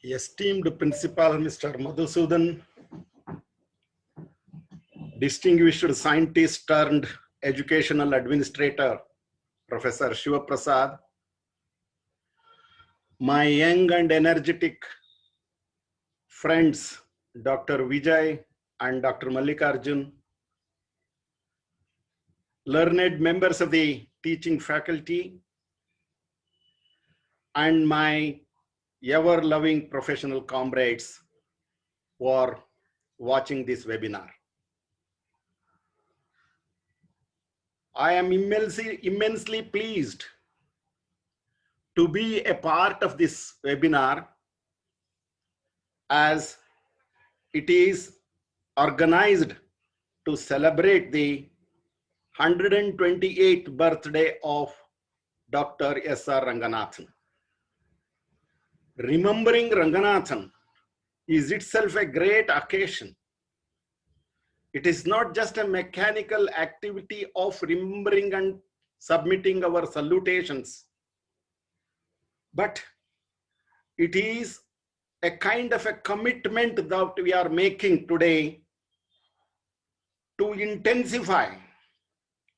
Esteemed Principal Mr. Madhusudan, distinguished scientist turned educational administrator, Professor Shiva Prasad, my young and energetic friends, Dr. Vijay and Dr. Mallikarjun, learned members of the teaching faculty, and my ever-loving professional comrades who are watching this webinar. I am immensely pleased to be a part of this webinar as it is organized to celebrate the 128th birthday of Dr. S.R. Ranganathan. Remembering Ranganathan is itself a great occasion. It is not just a mechanical activity of remembering and submitting our salutations, but it is a kind of a commitment that we are making today to intensify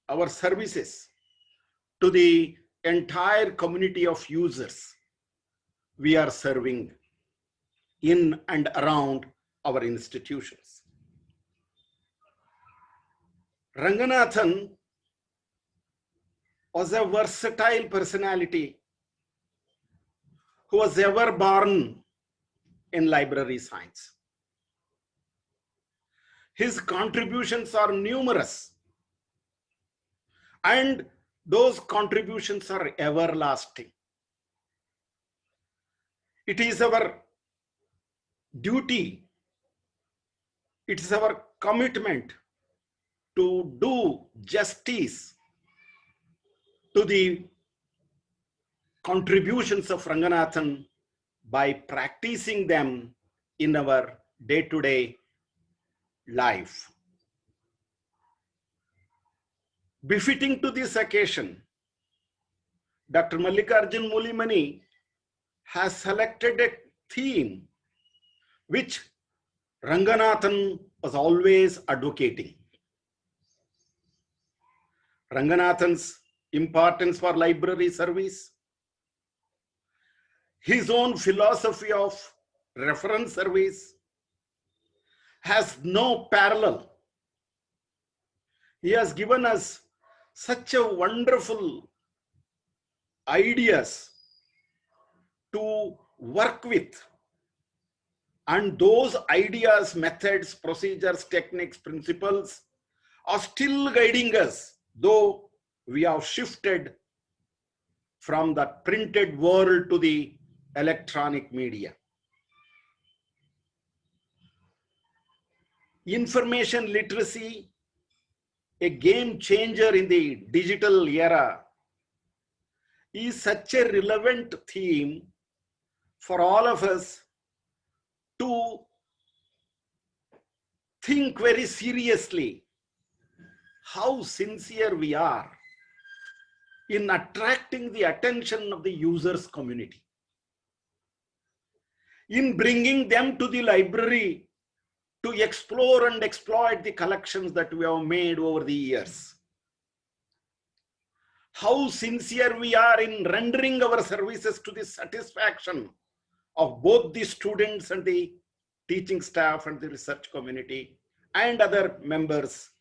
our services to the entire community of users we are serving in and around our institutions. Ranganathan was a versatile personality who was ever born in library science. His contributions are numerous, and those contributions are everlasting. It is our duty, it is our commitment to do justice to the contributions of Ranganathan by practicing them in our day-to-day life. Befitting to this occasion, Dr. Mallikarjun Mulimani has selected a theme which Ranganathan was always advocating. Ranganathan's importance for library service, his own philosophy of reference service has no parallel. He has given us such a wonderful ideas to work with, and those ideas, methods, procedures, techniques, principles are still guiding us, though we have shifted from the printed world to the electronic media. Information literacy, a game changer in the digital era, is such a relevant theme for all of us to think very seriously how sincere we are in attracting the attention of the users community, in bringing them to the library to explore and exploit the collections that we have made over the years. How sincere we are in rendering our services to the satisfaction of both the students and the teaching staff and the research community and other members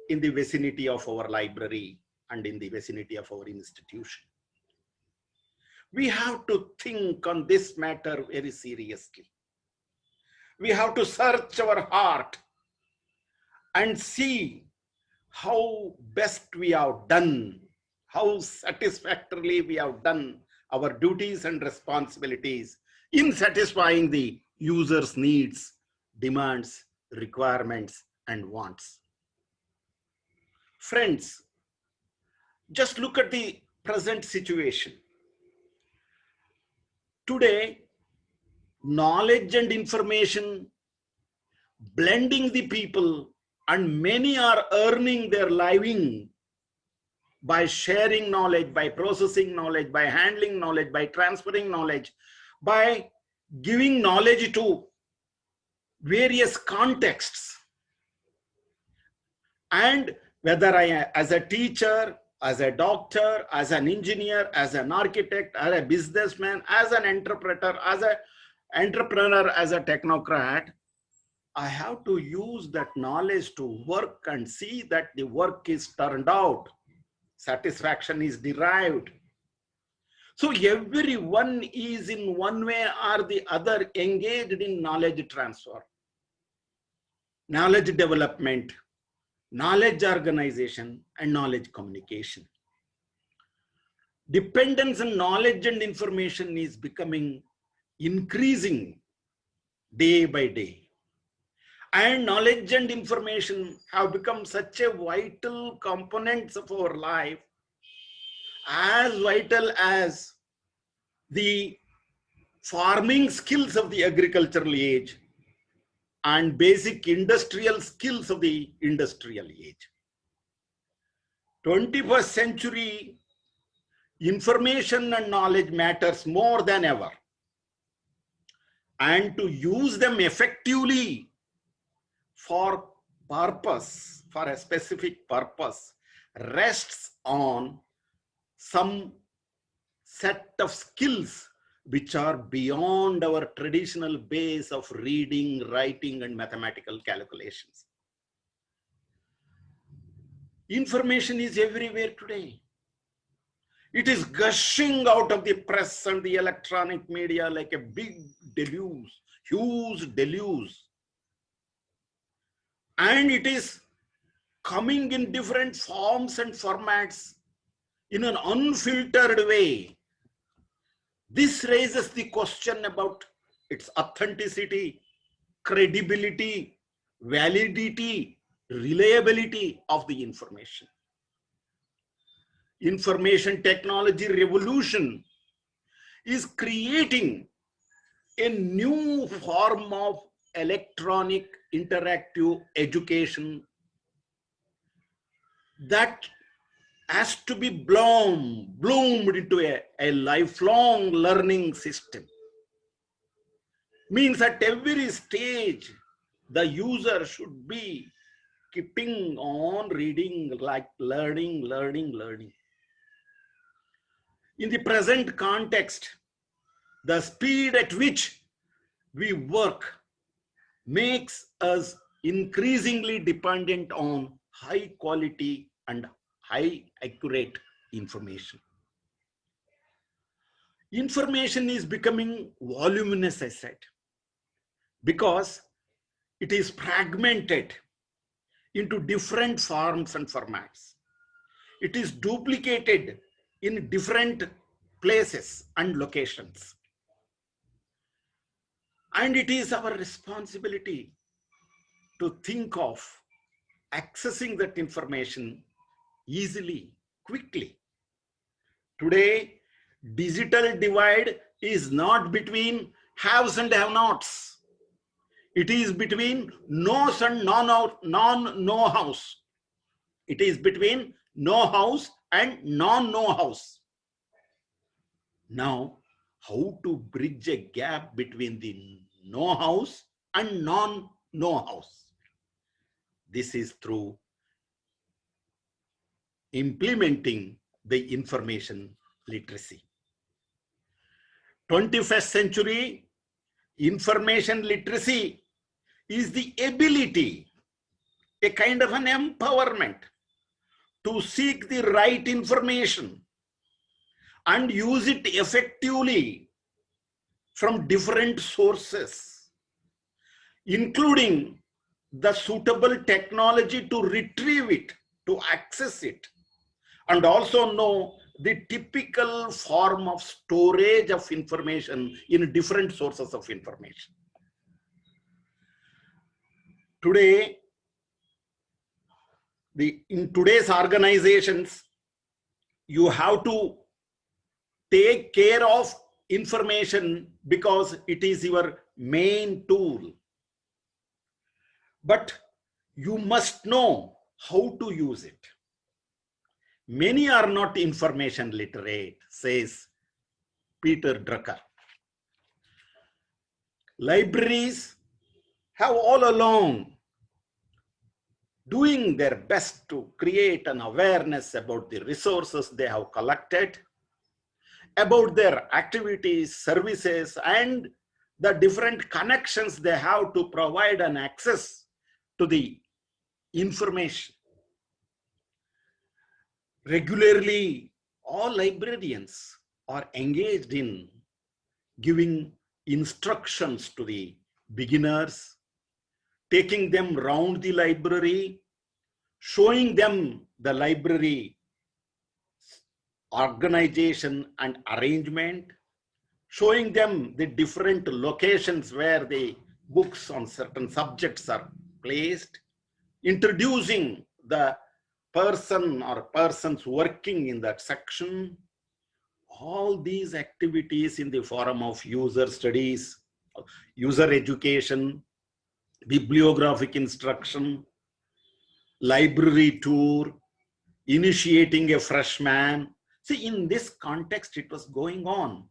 in the vicinity of our library and in the vicinity of our institution. We have to think on this matter very seriously. We have to search our heart and see how best we have done, how satisfactorily we have done our duties and responsibilities in satisfying the user's needs, demands, requirements, and wants. Friends, just look at the present situation. Today, knowledge and information blending the people, and many are earning their living by sharing knowledge, by processing knowledge, by handling knowledge, by transferring knowledge, by giving knowledge to various contexts. And whether I, as a teacher, as a doctor, as an engineer, as an architect, as a businessman, as an entrepreneur, as a technocrat, I have to use that knowledge to work and see that the work is turned out. Satisfaction is derived. So everyone is in one way or the other engaged in knowledge transfer, knowledge development, knowledge organization, and knowledge communication. Dependence on knowledge and information is becoming increasing day by day. And knowledge and information have become such a vital components of our life, as vital as the farming skills of the agricultural age and basic industrial skills of the industrial age. 21st century information and knowledge matters more than ever. And to use them effectively for purpose, for a specific purpose, rests on some set of skills which are beyond our traditional base of reading, writing, and mathematical calculations. Information is everywhere today. It is gushing out of the press and the electronic media like a big deluge, huge deluge. And it is coming in different forms and formats in an unfiltered way. This raises the question about its authenticity, credibility, validity, reliability of the information. Information technology revolution is creating a new form of electronic interactive education that has to be bloomed into a lifelong learning system. Means at every stage, the user should be keeping on reading, like learning. In the present context, the speed at which we work makes us increasingly dependent on high quality and high accurate information. Information is becoming voluminous, I said, because it is fragmented into different forms and formats. It is duplicated in different places and locations. And it is our responsibility to think of accessing that information easily, quickly. Today, digital divide is not between haves and have-nots. It is between knows and non-know-hows. It is between know-hows and non-know-hows. Now, how to bridge a gap between the know-hows and non-know-hows? This is through implementing the information literacy. 21st century information literacy is the ability, a kind of an empowerment to seek the right information and use it effectively from different sources, including the suitable technology to retrieve it, to access it, and also know the typical form of storage of information in different sources of information. Today, in today's organizations, you have to take care of information because it is your main tool. But you must know how to use it. Many are not information literate, says Peter Drucker. Libraries have all along doing their best to create an awareness about the resources they have collected, about their activities, services, and the different connections they have to provide an access to the information. Regularly, all librarians are engaged in giving instructions to the beginners, taking them round the library, showing them the library organization and arrangement, showing them the different locations where the books on certain subjects are placed, introducing the person or persons working in that section. All these activities in the form of user studies, user education, bibliographic instruction, library tour, initiating a freshman. See, in this context, it was going on.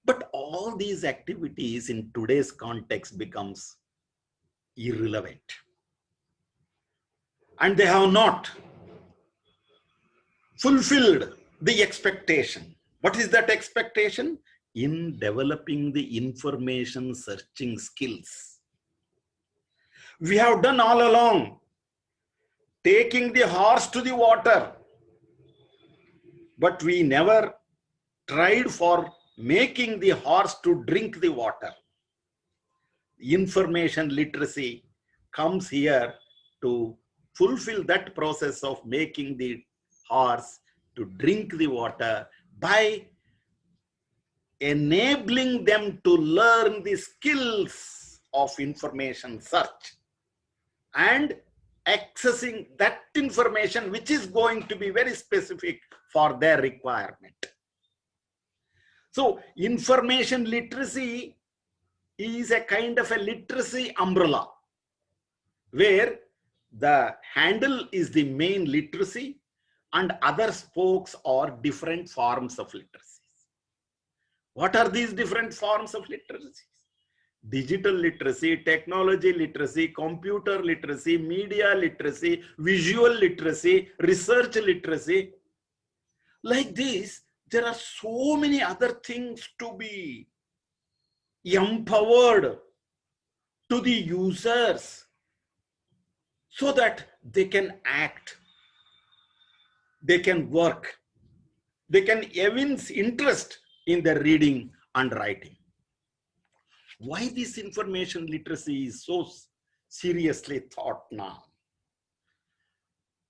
But all these activities in today's context becomes irrelevant. And they have not fulfilled the expectation. What is that expectation? In developing the information searching skills. We have done all along, taking the horse to the water, but we never tried for making the horse to drink the water. Information literacy comes here to fulfill that process of making the horse to drink the water by enabling them to learn the skills of information search and accessing that information which is going to be very specific for their requirement. So information literacy is a kind of a literacy umbrella where the handle is the main literacy and other spokes are different forms of literacy. What are these different forms of literacy? Digital literacy, technology literacy, computer literacy, media literacy, visual literacy, research literacy. Like this, there are so many other things to be empowered to the users so that they can act, they can work, they can evince interest in their reading and writing. Why this information literacy is so seriously thought now?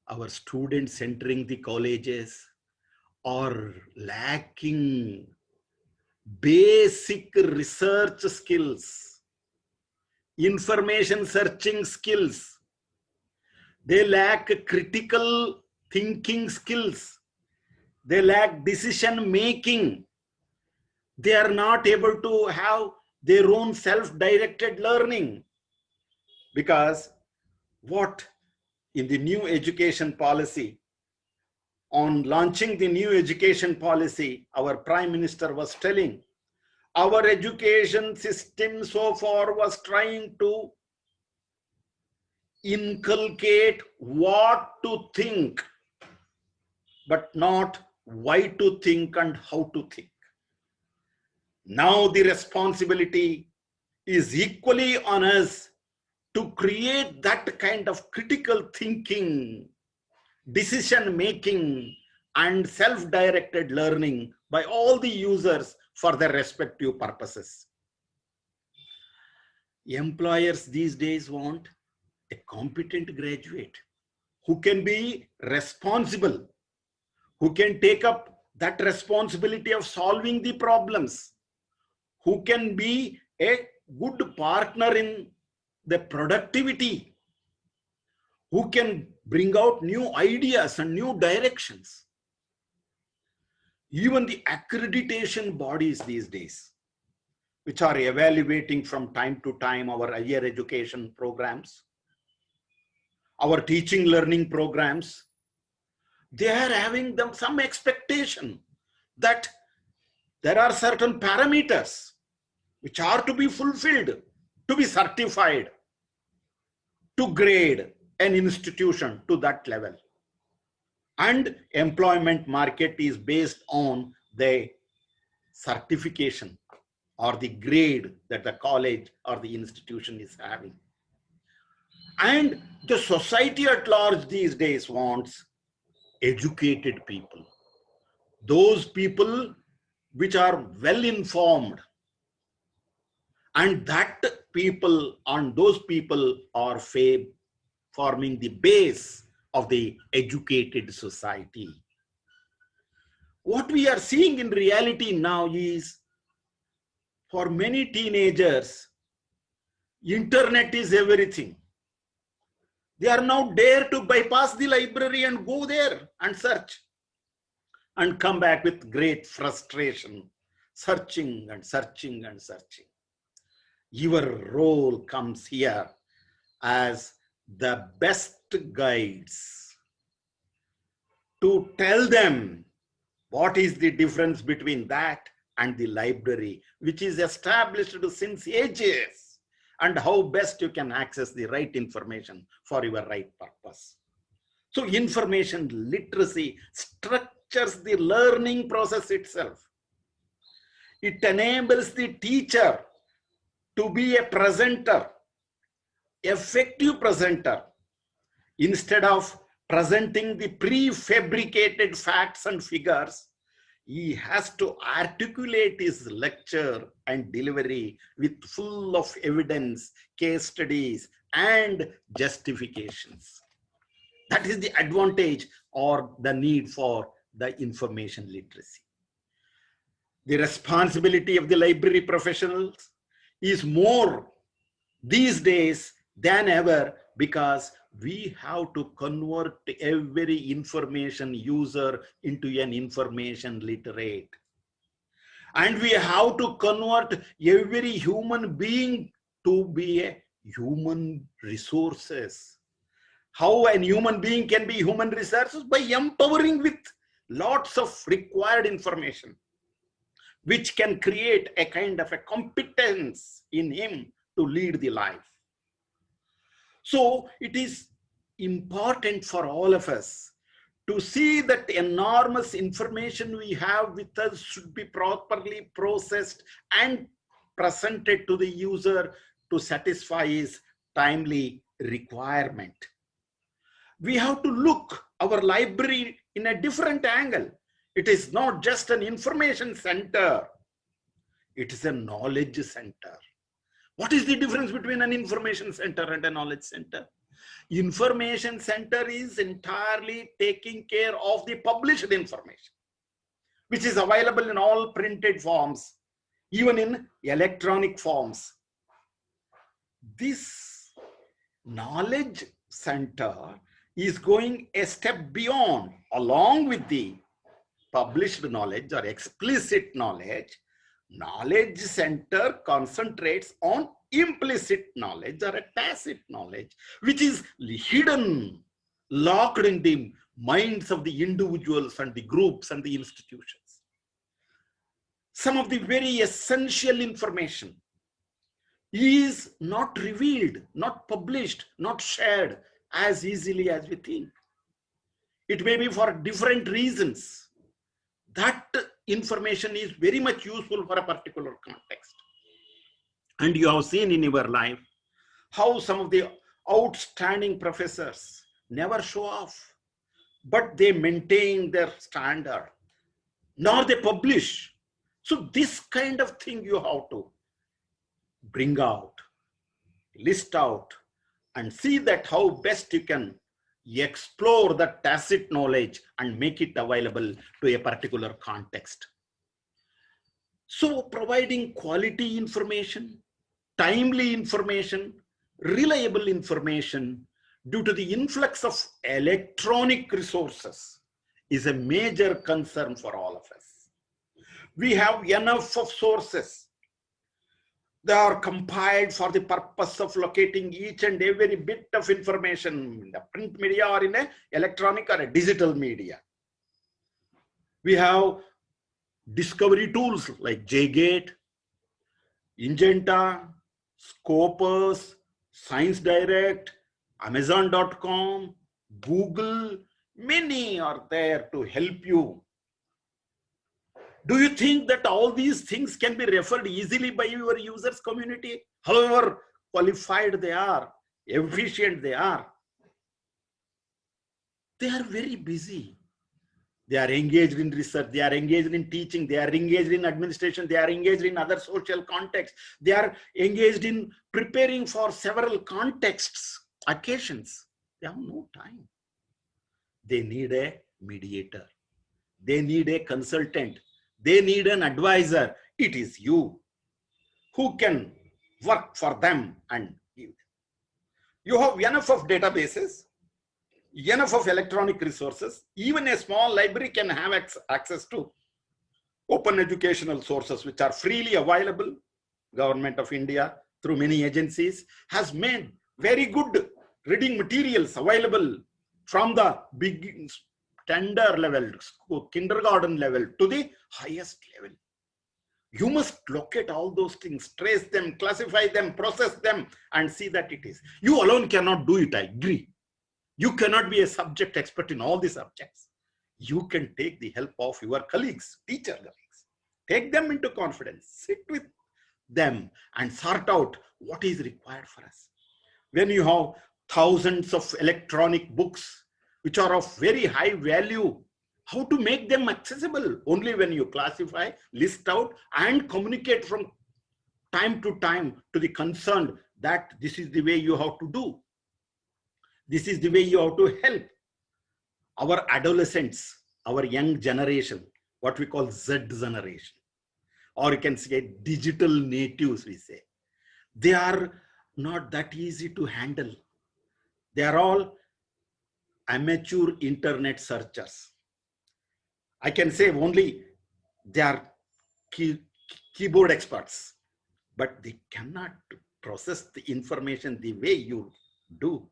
Our students entering the colleges are lacking basic research skills, information searching skills. They lack critical thinking skills. They lack decision making. They are not able to have their own self-directed learning, because what in the new education policy, on launching the new education policy, our Prime Minister was telling, our education system so far was trying to inculcate what to think, but not why to think and how to think. Now the responsibility is equally on us to create that kind of critical thinking, decision making, and self-directed learning by all the users for their respective purposes. Employers these days want a competent graduate who can be responsible, who can take up that responsibility of solving the problems, who can be a good partner in the productivity, who can bring out new ideas and new directions. Even the accreditation bodies these days, which are evaluating from time to time our higher education programs, our teaching learning programs, they are having some expectation that there are certain parameters which are to be fulfilled to be certified to grade an institution to that level. And employment market is based on the certification or the grade that the college or the institution is having. And the society at large these days wants educated people, those people which are well informed, and that people and those people are forming the base of the educated society. What we are seeing in reality now is, for many teenagers, internet is everything. They are now dare to bypass the library and go there and search and come back with great frustration, searching and searching and searching. Your role comes here as the best guides to tell them what is the difference between that and the library, which is established since ages, and how best you can access the right information for your right purpose. So information literacy structures the learning process itself. It enables the teacher to be a presenter, effective presenter, instead of presenting the prefabricated facts and figures. He has to articulate his lecture and delivery with full of evidence, case studies, and justifications. That is the advantage or the need for the information literacy. The responsibility of the library professionals is more these days than ever, because we have to convert every information user into an information literate. And we have to convert every human being to be a human resources. How a human being can be human resources? By empowering with lots of required information, which can create a kind of a competence in him to lead the life. So it is important for all of us to see that enormous information we have with us should be properly processed and presented to the user to satisfy his timely requirement. We have to look our library in a different angle. It is not just an information center. It is a knowledge center. What is the difference between an information center and a knowledge center? Information center is entirely taking care of the published information, which is available in all printed forms, even in electronic forms. This knowledge center is going a step beyond. Along with the published knowledge or explicit knowledge, knowledge center concentrates on implicit knowledge or a tacit knowledge, which is hidden, locked in the minds of the individuals and the groups and the institutions. Some of the very essential information is not revealed, not published, not shared as easily as we think. It may be for different reasons. That information is very much useful for a particular context. And you have seen in your life how some of the outstanding professors never show off, but they maintain their standard, nor they publish. So this kind of thing you have to bring out, list out, and see that how best you can explore the tacit knowledge and make it available to a particular context. So providing quality information, timely information, reliable information due to the influx of electronic resources is a major concern for all of us. We have enough of sources. They are compiled for the purpose of locating each and every bit of information in the print media or in an electronic or a digital media. We have discovery tools like JGate, Ingenta, Scopus, Science Direct, Amazon.com, Google, many are there to help you. Do you think that all these things can be referred easily by your users community? However qualified they are, efficient they are very busy. They are engaged in research, they are engaged in teaching, they are engaged in administration, they are engaged in other social contexts, they are engaged in preparing for several contexts, occasions. They have no time. They need a mediator. They need a consultant. They need an advisor. It is you who can work for them and give them. You have enough of databases, enough of electronic resources. Even a small library can have access to open educational sources which are freely available. Government of India, through many agencies, has made very good reading materials available from the big tender level, kindergarten level to the highest level. You must locate all those things, trace them, classify them, process them, and see that it is. You alone cannot do it, I agree. You cannot be a subject expert in all the subjects. You can take the help of your colleagues, teacher colleagues. Take them into confidence, sit with them and sort out what is required for us. When you have thousands of electronic books, which are of very high value, how to make them accessible? Only when you classify, list out, and communicate from time to time to the concerned that this is the way you have to do. This is the way you have to help our adolescents, our young generation, what we call Z generation, or you can say digital natives, we say. They are not that easy to handle. They are all amateur internet searchers. I can say only they are keyboard experts, but they cannot process the information the way you do.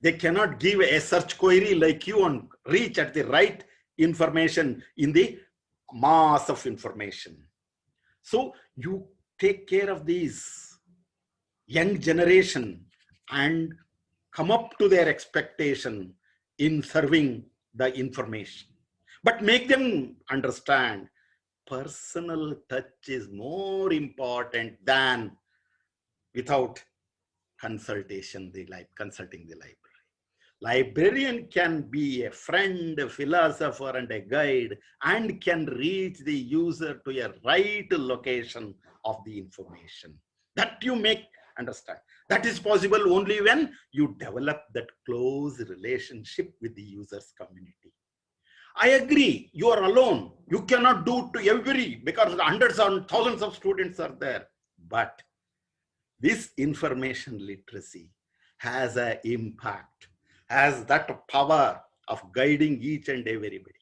They cannot give a search query like you and reach at the right information in the mass of information. So you take care of these young generation and come up to their expectation in serving the information. But make them understand personal touch is more important than without consulting the library. Librarian can be a friend, a philosopher, and a guide, and can reach the user to a right location of the information. That you make understand. That is possible only when you develop that close relationship with the user's community. I agree, you are alone. You cannot do to every, because hundreds and thousands of students are there. But this information literacy has an impact, has that power of guiding each and everybody.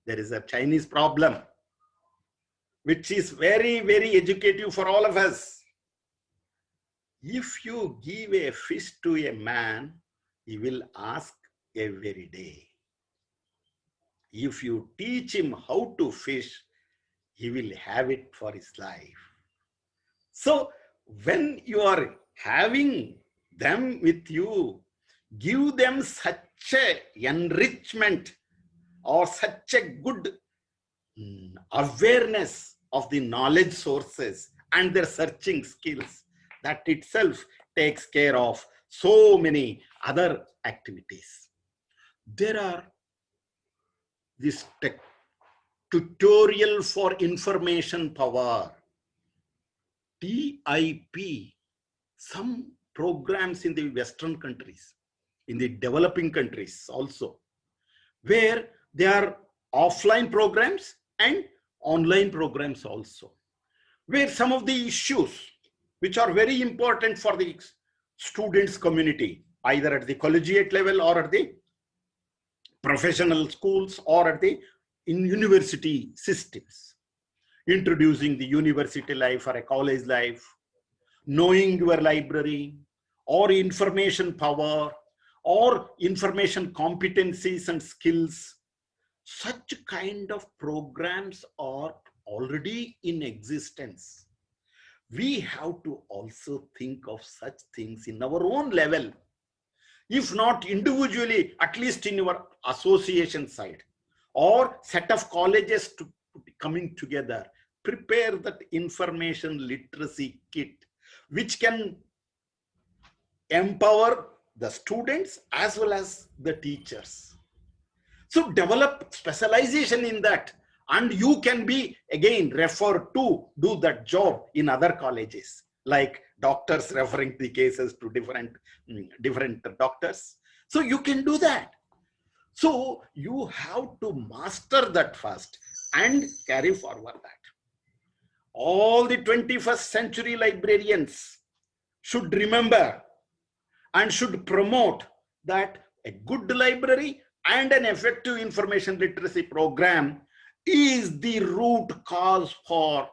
There is a Chinese problem, which is very, very educative for all of us. If you give a fish to a man, he will ask every day. If you teach him how to fish, he will have it for his life. So when you are having them with you, give them such a enrichment or such a good awareness of the knowledge sources and their searching skills, that itself takes care of so many other activities. There are this tutorial for information power, TIP, some programs in the Western countries, in the developing countries also, where there are offline programs and online programs also, where some of the issues which are very important for the students community, either at the collegiate level or at the professional schools or at the university systems, introducing the university life or a college life, knowing your library, or information power, or information competencies and skills. Such kind of programs are already in existence. we have to also think of such things in our own level. If not individually, at least in your association side or set of colleges to coming together, prepare that information literacy kit, which can empower the students as well as the teachers. So develop specialization in that, and you can be again referred to do that job in other colleges, like doctors referring the cases to different doctors. So you can do that. So you have to master that first and carry forward that. All the 21st century librarians should remember and should promote that a good library and an effective information literacy program is the root cause for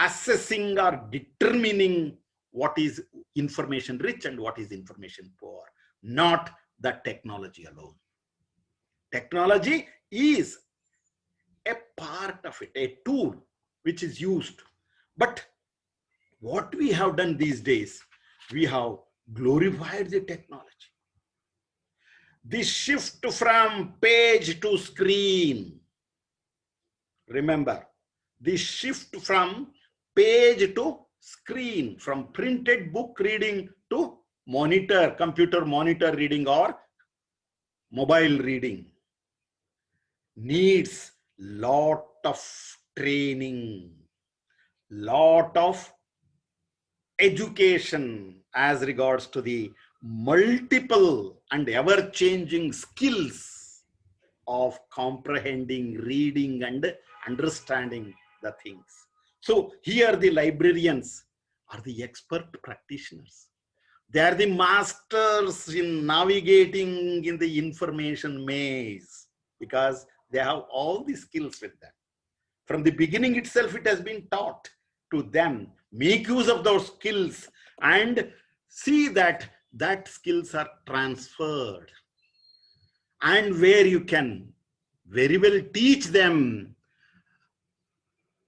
assessing or determining what is information rich and what is information poor, not the technology alone. Technology is a part of it, a tool which is used. But what we have done these days, we have glorified the technology. The shift from page to screen. Remember, the shift from page to screen, from printed book reading to monitor, computer monitor reading or mobile reading, needs lot of training, lot of education as regards to the multiple and ever-changing skills of comprehending, reading and understanding the things. So here the librarians are the expert practitioners. They are the masters in navigating in the information maze because they have all the skills with them. From the beginning itself, it has been taught to them. Make use of those skills and see that skills are transferred. And where you can very well teach them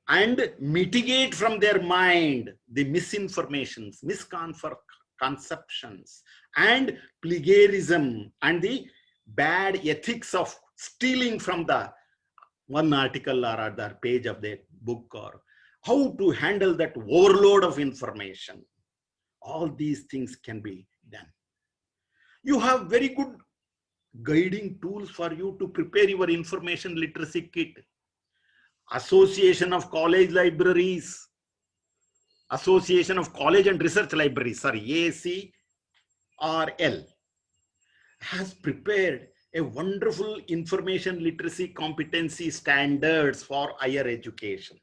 and mitigate from their mind the misinformations, misconceptions, and plagiarism and the bad ethics of stealing from the one article or other page of the book, or how to handle that overload of information. All these things can be done. You have very good guiding tools for you to prepare your information literacy kit. Association of College Libraries, Association of College and Research Libraries, ACRL, has prepared a wonderful information literacy competency standards for higher education.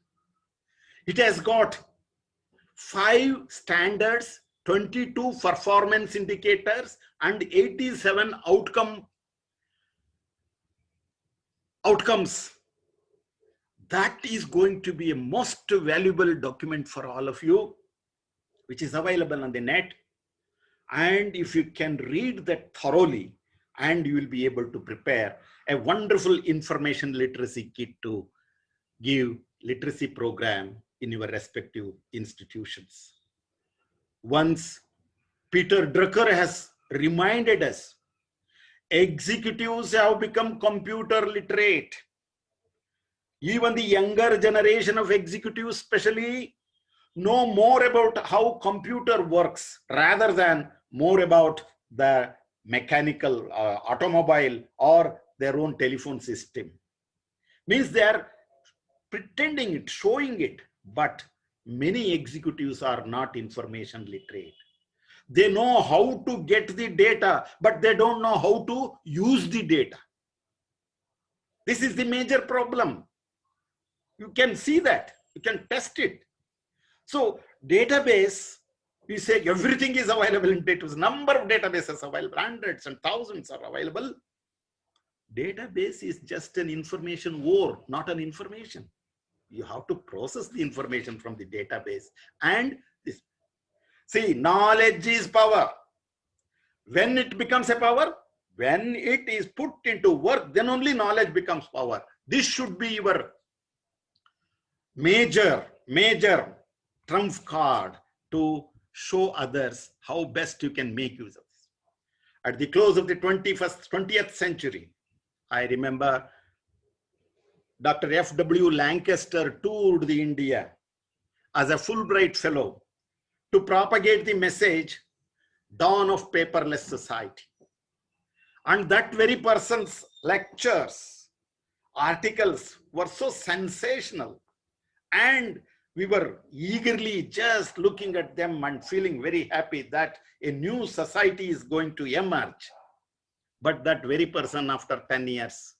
It has got 5 standards, 22 performance indicators, and 87 outcomes. That is going to be a most valuable document for all of you, which is available on the net. And if you can read that thoroughly, and you will be able to prepare a wonderful information literacy kit to give literacy program in your respective institutions. Once Peter Drucker has reminded us, executives have become computer literate. Even the younger generation of executives especially know more about how computer works rather than more about the mechanical automobile or their own telephone system. Means they are pretending it, showing it, but many executives are not information literate. They know how to get the data, but they don't know how to use the data. This is the major problem. You can see that, you can test it. So database, we say everything is available in database. Number of databases available, hundreds and thousands are available. Database is just an information war, not an information. You have to process the information from the database. And this, see, knowledge is power. When it becomes a power, when it is put into work, then only knowledge becomes power. This should be your major trump card to show others how best you can make use of this. At the close of the 20th century, I remember Dr. F.W. Lancaster toured the India as a Fulbright fellow to propagate the message, dawn of paperless society. And that very person's lectures, articles were so sensational, and we were eagerly just looking at them and feeling very happy that a new society is going to emerge. But that very person, after 10 years,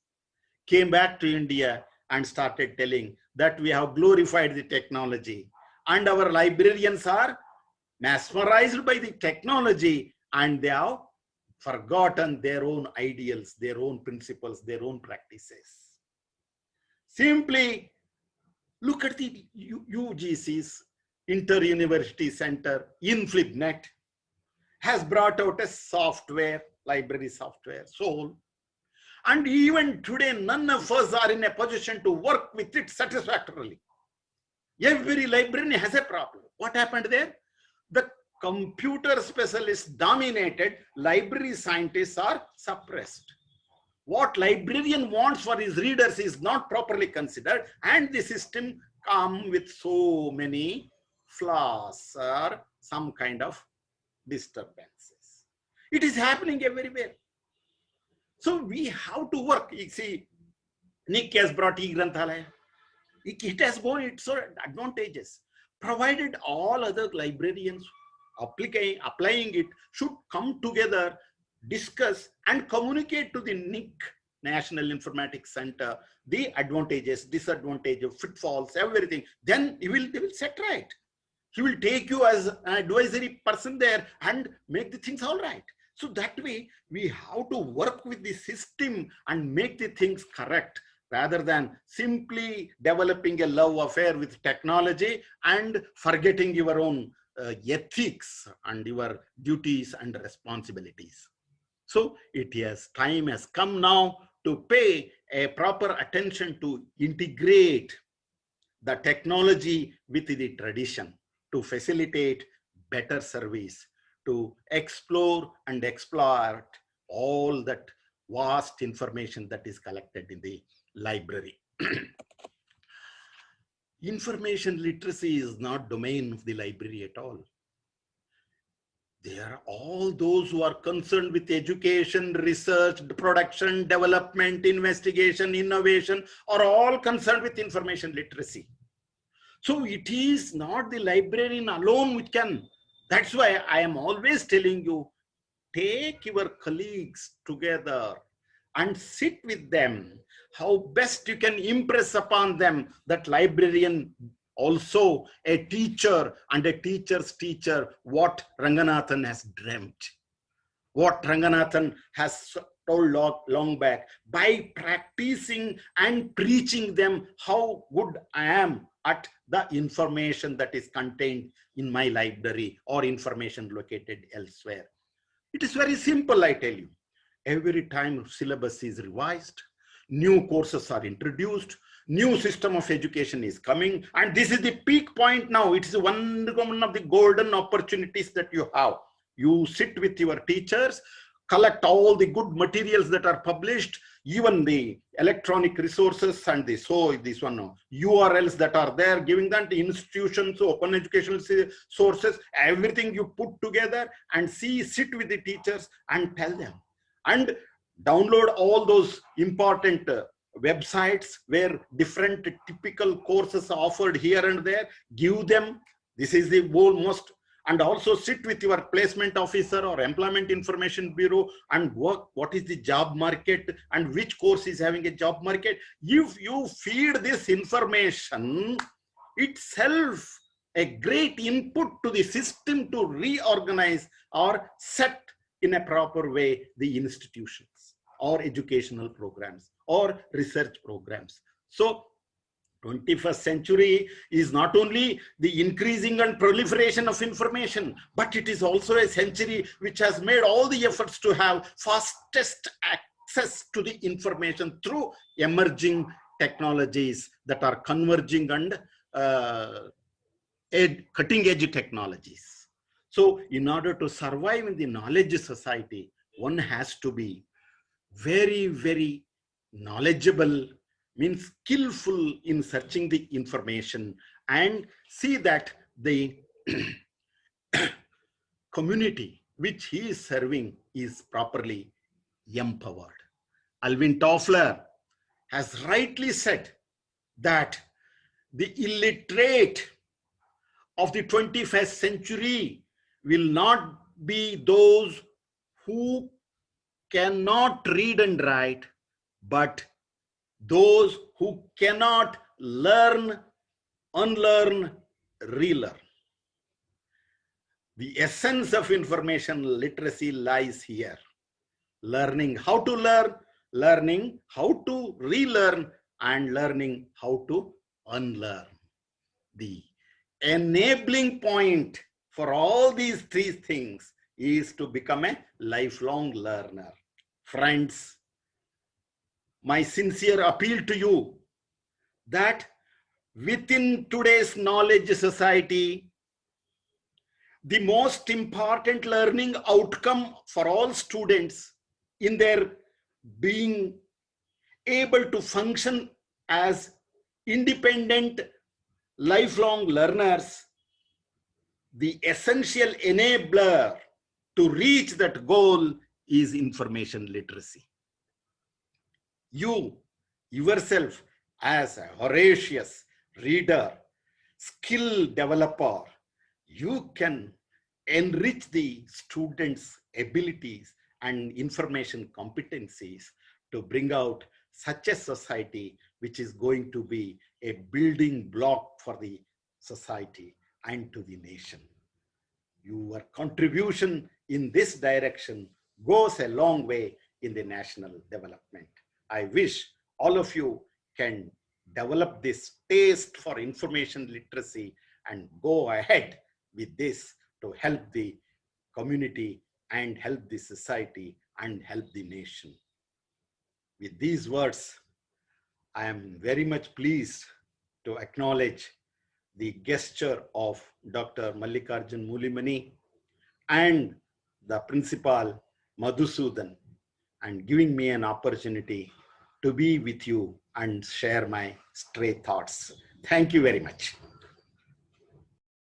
came back to India and started telling that we have glorified the technology and our librarians are mesmerized by the technology and they have forgotten their own ideals, their own principles, their own practices. Simply look at the UGC's Inter-University Center, InflibNet, has brought out a software, library software, SOUL. And even today, none of us are in a position to work with it satisfactorily. Every librarian has a problem. What happened there? The computer specialists dominated, library scientists are suppressed. What librarian wants for his readers is not properly considered, and the system comes with so many flaws or some kind of disturbances. It is happening everywhere. So we have to work. You see, Nick has brought e-Granthalaya. It has got its advantages, provided all other librarians applying it should come together, discuss and communicate to the NIC, National Informatics Center, the advantages, disadvantages, pitfalls, everything. Then they will set right. He will take you as an advisory person there and make the things all right. So that way we have to work with the system and make the things correct, rather than simply developing a love affair with technology and forgetting your own ethics and your duties and responsibilities. So time has come now to pay a proper attention to integrate the technology with the tradition to facilitate better service, to explore and exploit all that vast information that is collected in the library. Information literacy is not domain of the library at all. They are all those who are concerned with education, research, production, development, investigation, innovation, are all concerned with information literacy. So it is not the librarian alone which can. That's why I am always telling you, take your colleagues together and sit with them, how best you can impress upon them that librarian also a teacher and a teacher's teacher, what Ranganathan has dreamt, what Ranganathan has told long back, by practicing and preaching them how good I am at the information that is contained in my library or information located elsewhere. It is very simple, I tell you. Every time syllabus is revised, new courses are introduced, new system of education is coming, and this is the peak point now. It is one of the golden opportunities that you have. You sit with your teachers, collect all the good materials that are published, even the electronic resources and URLs that are there, giving that to institutions, open educational sources, everything you put together and sit with the teachers and tell them. And download all those important websites where different typical courses are offered here and there, give them. This is the most. And also sit with your placement officer or employment information bureau and work what is the job market and which course is having a job market. If you feed this information itself, a great input to the system to reorganize or set in a proper way the institutions or educational programs or research programs. So 21st century is not only the increasing and proliferation of information, but it is also a century which has made all the efforts to have fastest access to the information through emerging technologies that are converging and cutting edge technologies. So in order to survive in the knowledge society, one has to be very, very knowledgeable, means skillful in searching the information and see that the community which he is serving is properly empowered. Alvin Toffler has rightly said that the illiterate of the 21st century will not be those who cannot read and write, but those who cannot learn, unlearn, relearn. The essence of information literacy lies here. Learning how to learn, learning how to relearn, and learning how to unlearn. The enabling point for all these three things is to become a lifelong learner. Friends, my sincere appeal to you that within today's knowledge society, the most important learning outcome for all students in their being able to function as independent lifelong learners, the essential enabler to reach that goal is information literacy. You yourself as a voracious reader, skill developer, you can enrich the students' abilities and information competencies to bring out such a society which is going to be a building block for the society and to the nation. Your contribution in this direction goes a long way in the national development. I wish all of you can develop this taste for information literacy and go ahead with this to help the community and help the society and help the nation. With these words, I am very much pleased to acknowledge the gesture of Dr. Mallikarjun Mulimani and the principal Madhusudan, and giving me an opportunity to be with you and share my stray thoughts. Thank you very much.